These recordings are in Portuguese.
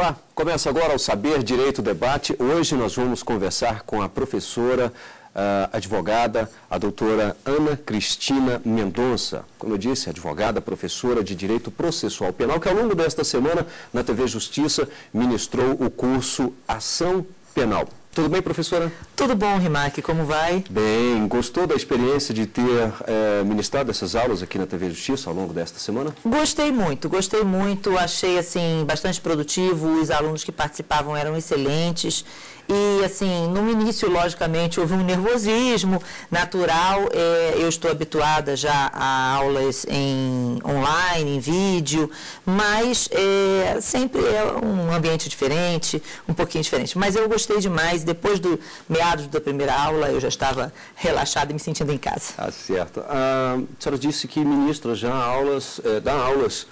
Olá, começa agora o Saber Direito Debate. Hoje nós vamos conversar com a professora, advogada, a doutora Ana Cristina Mendonça. Como eu disse, advogada, professora de Direito Processual Penal, que ao longo desta semana, na TV Justiça, ministrou o curso Ação Penal. Tudo bem, professora? Tudo bom, Rimac, como vai? Bem, gostou da experiência de ter ministrado essas aulas aqui na TV Justiça ao longo desta semana? Gostei muito, achei assim bastante produtivo, os alunos que participavam eram excelentes e assim, no início, logicamente, houve um nervosismo natural, eu estou habituada já a aulas online, em vídeo, mas sempre é um ambiente diferente, um pouquinho diferente, mas eu gostei demais. Depois do meados da primeira aula, eu já estava relaxada e me sentindo em casa. Ah, certo. A senhora disse que ministra já aulas, dá aulas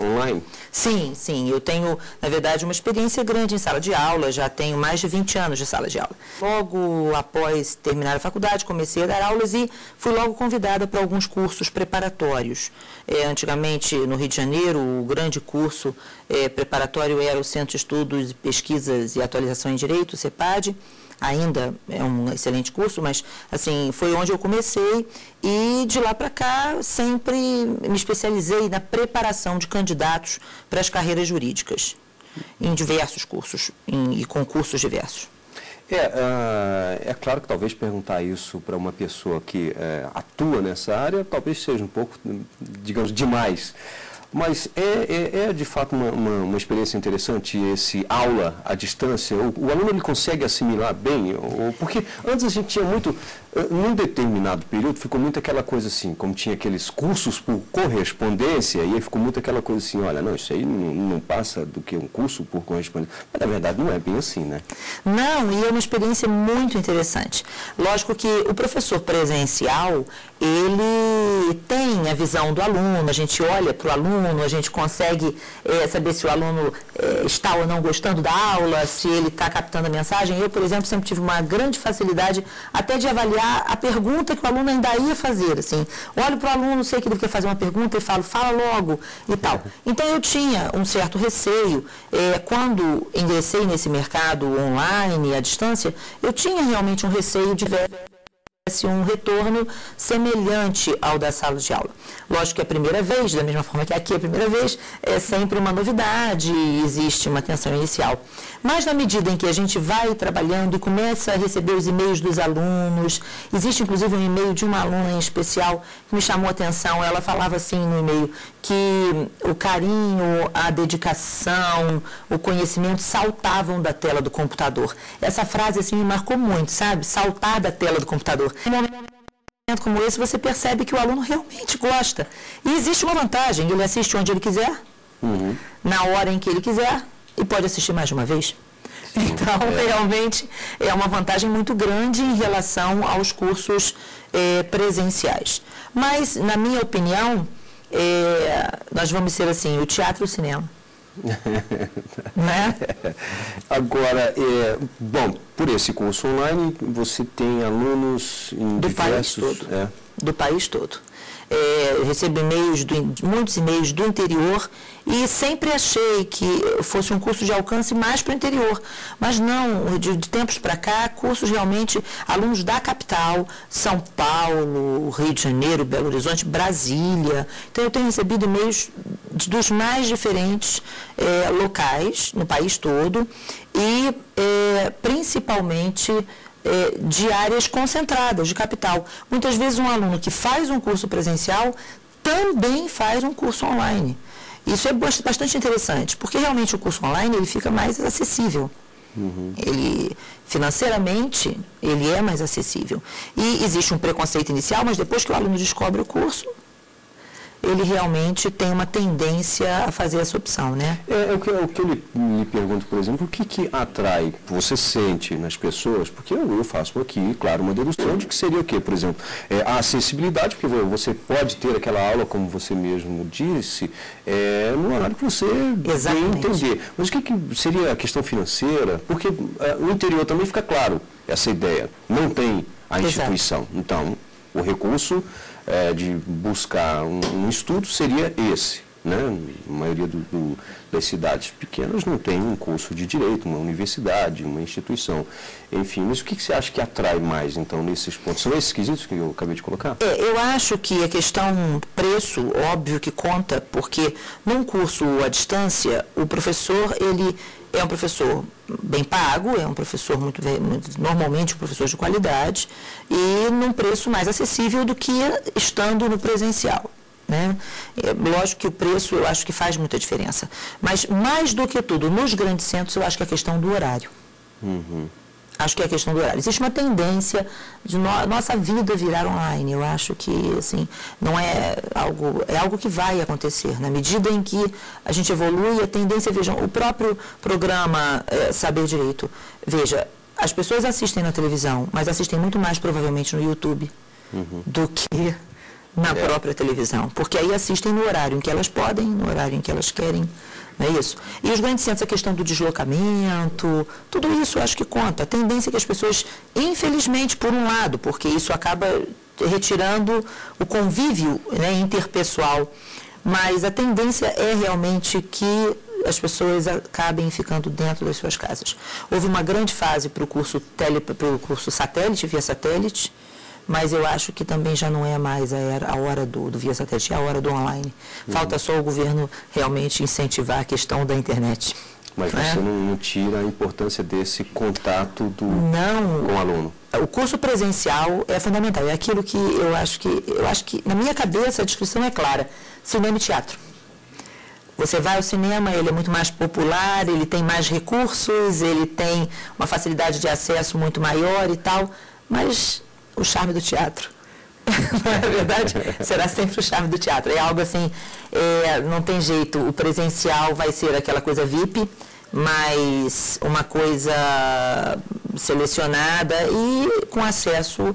online? Sim, eu tenho, na verdade, uma experiência grande em sala de aula, já tenho mais de 20 anos de sala de aula. Logo após terminar a faculdade, comecei a dar aulas e fui logo convidada para alguns cursos preparatórios. Antigamente, no Rio de Janeiro, o grande curso preparatório era o Centro de Estudos, Pesquisas e Atualização em Direito, o CEPAD. Ainda é um excelente curso, mas assim, foi onde eu comecei e de lá para cá sempre me especializei na preparação de candidatos para as carreiras jurídicas, em diversos cursos e concursos diversos. É claro que talvez perguntar isso para uma pessoa que atua nessa área talvez seja um pouco, digamos, demais. Mas é de fato uma experiência interessante esse aula à distância? O aluno ele consegue assimilar bem? Porque antes a gente tinha muito, num determinado período, ficou muito aquela coisa assim, como tinha aqueles cursos por correspondência, e aí ficou muito aquela coisa assim, olha, não, isso aí não passa do que um curso por correspondência. Mas na verdade não é bem assim, né? Não, e é uma experiência muito interessante. Lógico que o professor presencial, ele tem a visão do aluno, a gente olha para o aluno, a gente consegue saber se o aluno está ou não gostando da aula, se ele está captando a mensagem. Eu, por exemplo, sempre tive uma grande facilidade até de avaliar a pergunta que o aluno ainda ia fazer. Assim, olho para o aluno, sei que ele quer fazer uma pergunta e falo, fala logo e tal. Então, eu tinha um certo receio. Quando ingressei nesse mercado online, à distância, eu tinha realmente um receio de um retorno semelhante ao da sala de aula. Lógico que a primeira vez, da mesma forma que aqui a primeira vez, é sempre uma novidade, existe uma tensão inicial. Mas na medida em que a gente vai trabalhando e começa a receber os e-mails dos alunos, existe inclusive um e-mail de uma aluna em especial que me chamou a atenção, ela falava assim no e-mail, que o carinho, a dedicação, o conhecimento saltavam da tela do computador. Essa frase assim me marcou muito, sabe? Saltar da tela do computador. Em um momento como esse, você percebe que o aluno realmente gosta. E existe uma vantagem, ele assiste onde ele quiser, na hora em que ele quiser, e pode assistir mais de uma vez. Então, realmente, é uma vantagem muito grande em relação aos cursos presenciais. Mas, na minha opinião, nós vamos ser assim, o teatro e o cinema. Né? Agora, bom, por esse curso online, você tem alunos em do país todo. Eu recebo muitos e-mails do interior e sempre achei que fosse um curso de alcance mais para o interior. Mas não, de tempos para cá, cursos realmente, alunos da capital, São Paulo, Rio de Janeiro, Belo Horizonte, Brasília. Então, eu tenho recebido e-mails dos mais diferentes locais, no país todo, e principalmente de áreas concentradas, de capital. Muitas vezes um aluno que faz um curso presencial também faz um curso online. Isso é bastante interessante, porque realmente o curso online ele fica mais acessível. Ele, financeiramente, ele é mais acessível. E existe um preconceito inicial, mas depois que o aluno descobre o curso, ele realmente tem uma tendência a fazer essa opção, né? O que eu lhe pergunto, por exemplo, o que atrai, você sente nas pessoas, porque eu faço aqui, claro, uma dedução de que seria o quê? Por exemplo, a acessibilidade, porque você pode ter aquela aula, como você mesmo disse, no horário que você bem entender. Mas o que seria a questão financeira? Porque no interior também fica claro essa ideia, não tem a instituição. Então, o recurso de buscar um estudo seria esse. né? A maioria das cidades pequenas não tem um curso de direito, uma universidade, uma instituição. Enfim, mas o que você acha que atrai mais, então, nesses pontos? São esses quesitos que eu acabei de colocar? Eu acho que a questão preço, óbvio que conta, porque num curso à distância, o professor, ele é um professor bem pago, é um professor normalmente um professor de qualidade, e num preço mais acessível do que estando no presencial. Né? Lógico que o preço eu acho que faz muita diferença. Mas, mais do que tudo, nos grandes centros, eu acho que é a questão do horário. Acho que é a questão do horário. Existe uma tendência de nossa vida virar online. Eu acho que, assim, não é algo que vai acontecer. Na medida em que a gente evolui, a tendência, vejam, o próprio programa Saber Direito, veja, as pessoas assistem na televisão, mas assistem muito mais, provavelmente, no YouTube do que na própria televisão, porque aí assistem no horário em que elas podem, no horário em que elas querem, não é isso? E os grandes centros, a questão do deslocamento, tudo isso eu acho que conta. A tendência é que as pessoas, infelizmente, por um lado, porque isso acaba retirando o convívio, né, interpessoal, mas a tendência é realmente que as pessoas acabem ficando dentro das suas casas. Houve uma grande fase para o curso satélite, via satélite, mas eu acho que também já não é mais a hora do via satélite, é a hora do online. Falta só o governo realmente incentivar a questão da internet. Mas você não tira a importância desse contato com o aluno? O curso presencial é fundamental. É aquilo que eu acho que, na minha cabeça, a descrição é clara. Cinema e teatro. Você vai ao cinema, ele é muito mais popular, ele tem mais recursos, ele tem uma facilidade de acesso muito maior e tal, mas o charme do teatro, na verdade, será sempre o charme do teatro. É algo assim, não tem jeito, o presencial vai ser aquela coisa VIP, mas uma coisa selecionada e com acesso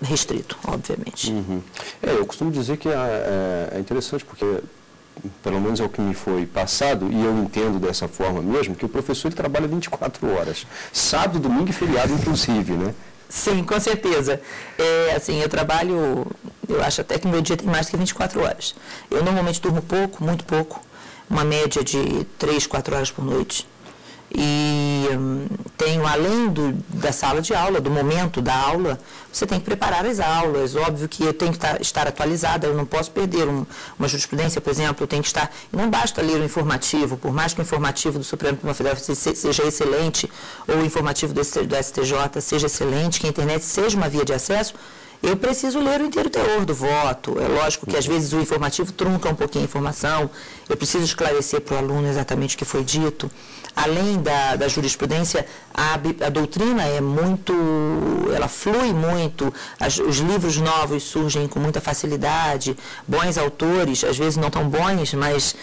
restrito, obviamente. Eu costumo dizer que é interessante porque, pelo menos é o que me foi passado, e eu entendo dessa forma mesmo, que o professor ele trabalha 24 horas, sábado, domingo e feriado inclusive, né? Sim, com certeza. Assim, eu trabalho, eu acho até que meu dia tem mais que 24 horas. Eu normalmente durmo pouco, muito pouco, uma média de 3, 4 horas por noite. E tenho, além da sala de aula, do momento da aula, você tem que preparar as aulas. Óbvio que eu tenho que estar atualizada, eu não posso perder uma jurisprudência, por exemplo, eu tenho que estar... Não basta ler o informativo, por mais que o informativo do Supremo Tribunal Federal seja excelente, ou o informativo do STJ seja excelente, que a internet seja uma via de acesso, eu preciso ler o inteiro teor do voto. É lógico que às vezes o informativo trunca um pouquinho a informação, eu preciso esclarecer para o aluno exatamente o que foi dito. Além da jurisprudência, a doutrina é muito, ela flui muito, os livros novos surgem com muita facilidade, bons autores, às vezes não tão bons, mas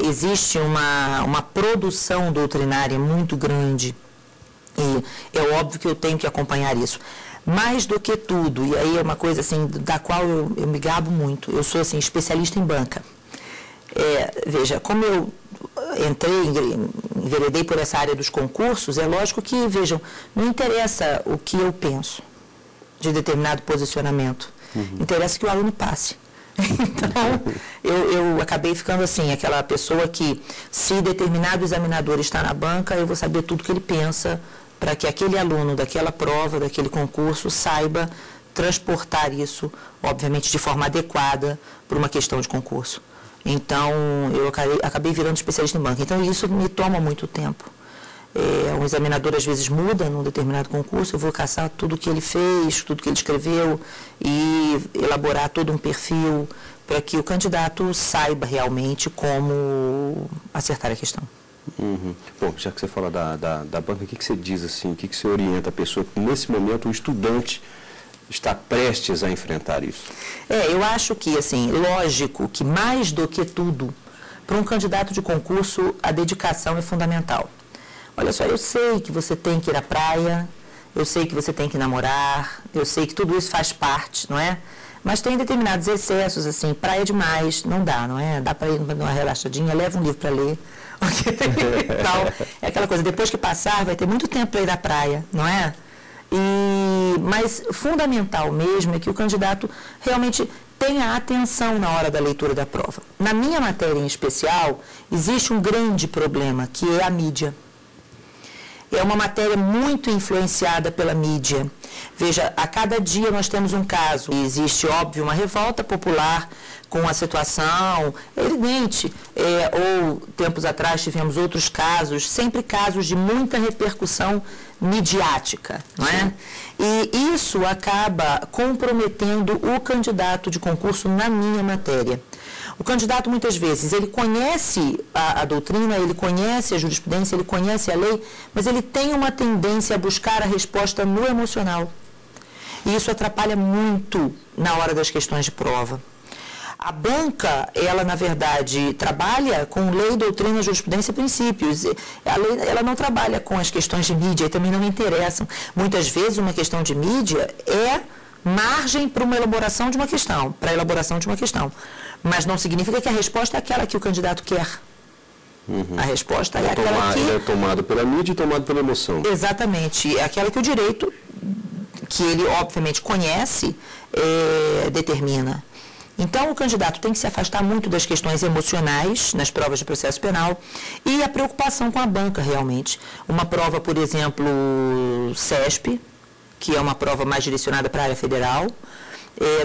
existe uma produção doutrinária muito grande e é óbvio que eu tenho que acompanhar isso. Mais do que tudo, e aí é uma coisa assim, da qual eu me gabo muito, eu sou assim, especialista em banca. Veja, como eu enveredei por essa área dos concursos, é lógico que, vejam, não interessa o que eu penso de determinado posicionamento, interessa que o aluno passe. Então, eu acabei ficando assim, aquela pessoa que, se determinado examinador está na banca, eu vou saber tudo que ele pensa, para que aquele aluno daquela prova, daquele concurso, saiba transportar isso, obviamente, de forma adequada para uma questão de concurso. Então, eu acabei virando especialista em banca. Então, isso me toma muito tempo. Um examinador, às vezes, muda num determinado concurso, eu vou caçar tudo que ele fez, tudo que ele escreveu e elaborar todo um perfil para que o candidato saiba realmente como acertar a questão. Bom, já que você fala da banca, o que você diz assim, o que você orienta a pessoa que, nesse momento, o estudante está prestes a enfrentar isso? Eu acho que, assim, lógico que mais do que tudo, para um candidato de concurso, a dedicação é fundamental. Olha só, eu sei que você tem que ir à praia, eu sei que você tem que namorar, eu sei que tudo isso faz parte, não é? Mas tem determinados excessos, assim, praia demais, não dá, não é? Dá para ir numa relaxadinha, leva um livro para ler, então, é aquela coisa, depois que passar, vai ter muito tempo para ir à praia, não é? Mas fundamental mesmo é que o candidato realmente tenha atenção na hora da leitura da prova. Na minha matéria em especial, existe um grande problema, que é a mídia. É uma matéria muito influenciada pela mídia. Veja, a cada dia nós temos um caso. Existe, óbvio, uma revolta popular com a situação evidente. Ou, tempos atrás, tivemos outros casos, sempre casos de muita repercussão midiática, não é? E isso acaba comprometendo o candidato de concurso na minha matéria. O candidato, muitas vezes, ele conhece a doutrina, ele conhece a jurisprudência, ele conhece a lei, mas ele tem uma tendência a buscar a resposta no emocional. E isso atrapalha muito na hora das questões de prova. A banca, ela, na verdade, trabalha com lei, doutrina, jurisprudência e princípios. A lei, ela não trabalha com as questões de mídia e também não me interessam. Muitas vezes, uma questão de mídia é margem para uma elaboração de uma questão, para a elaboração de uma questão. Mas não significa que a resposta é aquela que o candidato quer. A resposta é aquela que... É tomado pela mídia e tomado pela emoção. Exatamente. É aquela que o direito, que ele obviamente conhece, determina. Então, o candidato tem que se afastar muito das questões emocionais nas provas de processo penal e a preocupação com a banca, realmente. Uma prova, por exemplo, CESP, que é uma prova mais direcionada para a área federal,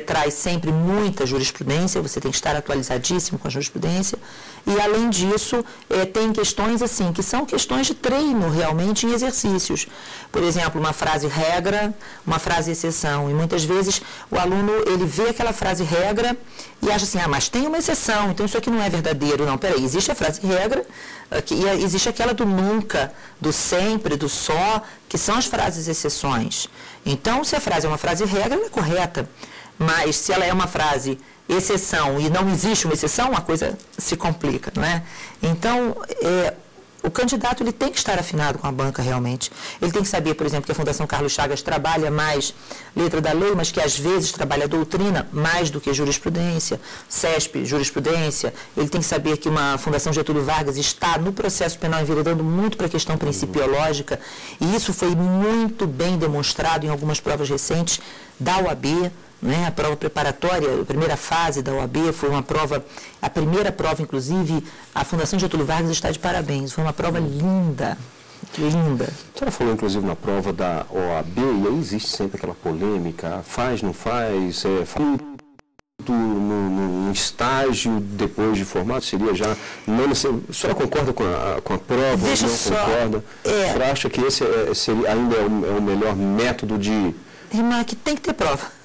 traz sempre muita jurisprudência, você tem que estar atualizadíssimo com a jurisprudência, e além disso, tem questões assim, que são questões de treino realmente em exercícios. Por exemplo, uma frase regra, uma frase exceção, e muitas vezes o aluno, ele vê aquela frase regra e acha assim, mas tem uma exceção, então isso aqui não é verdadeiro. Não, peraí, existe a frase regra, e existe aquela do nunca, do sempre, do só, que são as frases exceções. Então, se a frase é uma frase regra, ela é correta. Mas se ela é uma frase exceção e não existe uma exceção, a coisa se complica, não é? Então, o candidato, ele tem que estar afinado com a banca realmente. Ele tem que saber, por exemplo, que a Fundação Carlos Chagas trabalha mais letra da lei, mas que às vezes trabalha doutrina mais do que jurisprudência, CESP, jurisprudência. Ele tem que saber que uma Fundação Getúlio Vargas está no processo penal enveredando muito para a questão principiológica, e isso foi muito bem demonstrado em algumas provas recentes da OAB. Né? A prova preparatória, a primeira fase da OAB foi uma prova, a primeira prova, inclusive, a Fundação Getúlio Vargas está de parabéns, foi uma prova linda, linda. A senhora falou, inclusive, na prova da OAB, e aí existe sempre aquela polêmica, faz, não faz, no estágio depois de formado, seria já, não, a senhora concorda com a prova, Veja não só, concorda? A senhora acha que esse ainda é o melhor método de... Irmã, que tem que ter prova.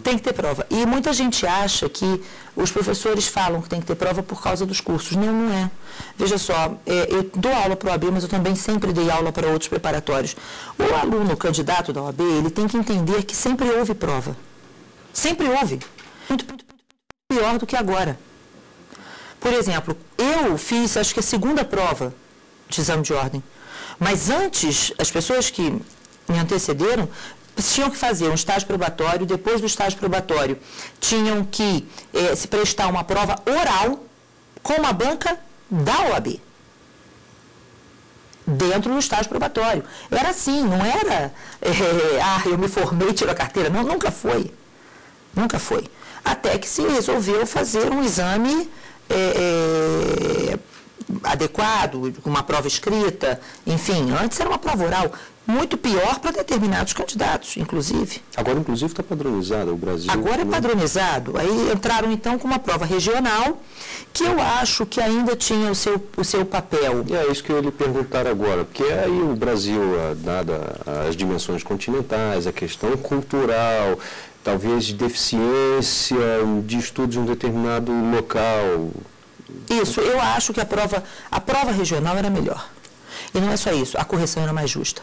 Tem que ter prova. E muita gente acha que os professores falam que tem que ter prova por causa dos cursos. Não, não é. Veja só, eu dou aula para o OAB, mas eu também sempre dei aula para outros preparatórios. O aluno, o candidato da OAB, ele tem que entender que sempre houve prova. Sempre houve. Muito, muito, muito pior do que agora. Por exemplo, eu fiz, acho que a segunda prova de exame de ordem. Mas antes, as pessoas que me antecederam tinham que fazer um estágio probatório, depois do estágio probatório tinham que se prestar uma prova oral com uma banca da OAB, dentro do estágio probatório. Era assim, não era, eu me formei e tiro a carteira. Não, nunca foi. Nunca foi. Até que se resolveu fazer um exame adequado, com uma prova escrita, enfim, antes era uma prova oral. Muito pior para determinados candidatos, inclusive. Agora, inclusive, está padronizado o Brasil. Agora é padronizado. Aí entraram, então, com uma prova regional, que eu acho que ainda tinha o seu papel. E é isso que eu ia lhe perguntar agora, porque aí o Brasil, dada as dimensões continentais, a questão cultural, talvez de deficiência de estudos em um determinado local. Isso, eu acho que a prova regional era melhor. E não é só isso, a correção era mais justa.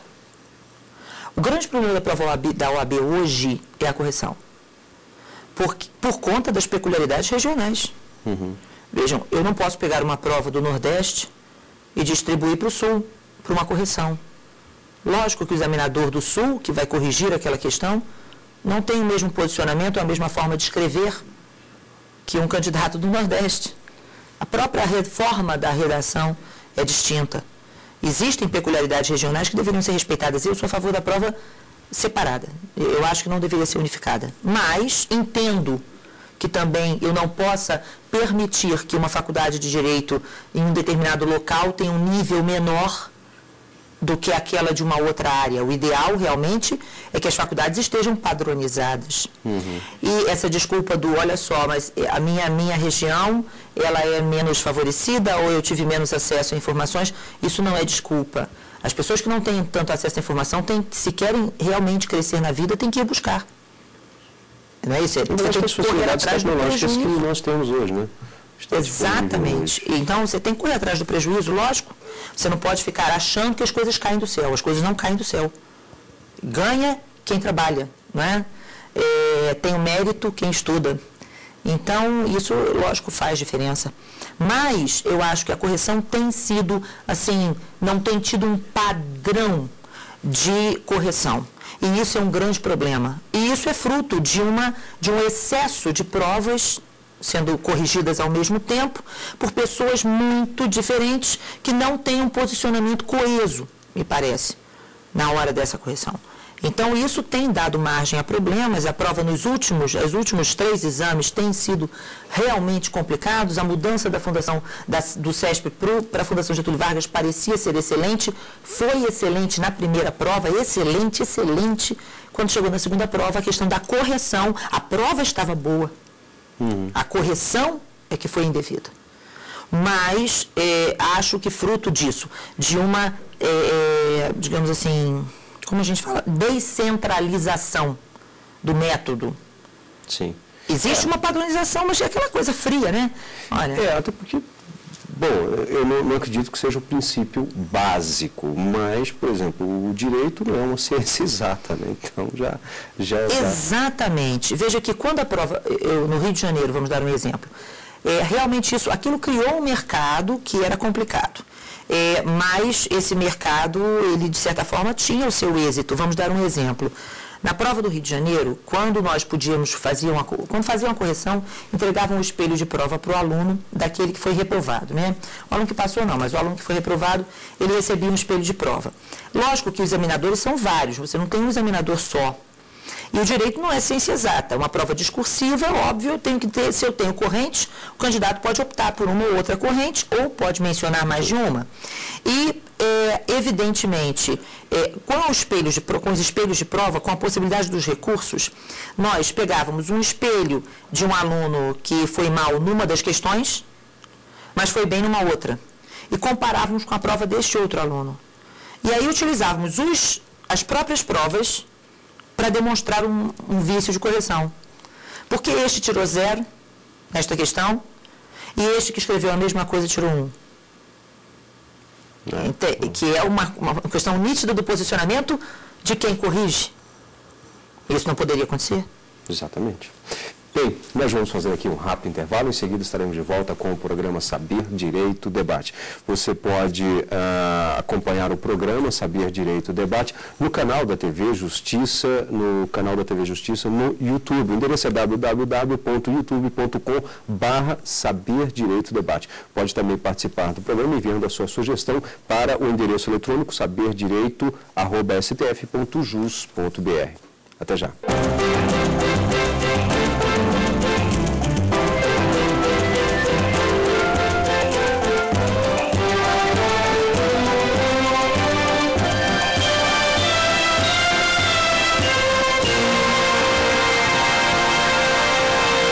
O grande problema da prova da OAB hoje é a correção. Por conta das peculiaridades regionais. Vejam, eu não posso pegar uma prova do Nordeste e distribuir para o Sul, para uma correção. Lógico que o examinador do Sul, que vai corrigir aquela questão, não tem o mesmo posicionamento, a mesma forma de escrever que um candidato do Nordeste. A própria reforma da redação é distinta. Existem peculiaridades regionais que deveriam ser respeitadas. Eu sou a favor da prova separada. Eu acho que não deveria ser unificada. Mas entendo que também eu não possa permitir que uma faculdade de Direito em um determinado local tenha um nível menor do que aquela de uma outra área. O ideal, realmente, é que as faculdades estejam padronizadas. E essa desculpa do, olha só, mas a minha região, ela é menos favorecida ou eu tive menos acesso a informações, isso não é desculpa. As pessoas que não têm tanto acesso à informação, se querem realmente crescer na vida, têm que ir buscar. Não é isso? Você tem que correr atrás do prejuízo que nós temos hoje, né? Exatamente. Então, você tem que correr atrás do prejuízo, lógico. Você não pode ficar achando que as coisas caem do céu. As coisas não caem do céu. Ganha quem trabalha, não é? Tem o mérito quem estuda. Então, isso, lógico, faz diferença. Mas, eu acho que a correção tem sido, assim, não tem tido um padrão de correção. E isso é um grande problema. E isso é fruto de um excesso de provas sendo corrigidas ao mesmo tempo por pessoas muito diferentes que não têm um posicionamento coeso, me parece, na hora dessa correção. Então, isso tem dado margem a problemas. A prova os últimos 3 exames têm sido realmente complicados. A mudança da fundação do CESP para a Fundação Getúlio Vargas parecia ser excelente, foi excelente na primeira prova, excelente. Quando chegou na segunda prova, a questão da correção, a prova estava boa, a correção é que foi indevida. Mas acho que fruto disso, de uma, digamos assim, como a gente fala, descentralização do método. Sim. Existe uma padronização, mas é aquela coisa fria, né? Olha. Até porque, bom, eu não acredito que seja o princípio básico, mas, por exemplo, o direito não é uma ciência exata, né? Então, já... Exatamente. Veja que quando a prova, no Rio de Janeiro, vamos dar um exemplo, realmente aquilo criou um mercado que era complicado. Mas esse mercado, ele de certa forma tinha o seu êxito. Vamos dar um exemplo. Na prova do Rio de Janeiro, quando nós quando faziam uma correção, entregavam um espelho de prova para o aluno daquele que foi reprovado, né? O aluno que passou não, mas o aluno que foi reprovado, ele recebia um espelho de prova. Lógico que os examinadores são vários, você não tem um examinador só. E o direito não é ciência exata, é uma prova discursiva, óbvio, eu tenho que ter, se eu tenho correntes, o candidato pode optar por uma ou outra corrente, ou pode mencionar mais de uma. E, evidentemente, com os espelhos de prova, com a possibilidade dos recursos, nós pegávamos um espelho de um aluno que foi mal numa das questões, mas foi bem numa outra, e comparávamos com a prova deste outro aluno. E aí utilizávamos as próprias provas para demonstrar um vício de correção. Porque este tirou 0 nesta questão e este que escreveu a mesma coisa tirou 1. Que é uma questão nítida do posicionamento de quem corrige. Isso não poderia acontecer? Exatamente. Bem, nós vamos fazer aqui um rápido intervalo, em seguida estaremos de volta com o programa Saber Direito Debate. Você pode acompanhar o programa Saber Direito Debate no canal da TV Justiça, no YouTube. O endereço é www.youtube.com/Saber Direito Debate. Pode também participar do programa enviando a sua sugestão para o endereço eletrônico saberdireito@stf.jus.br. Até já.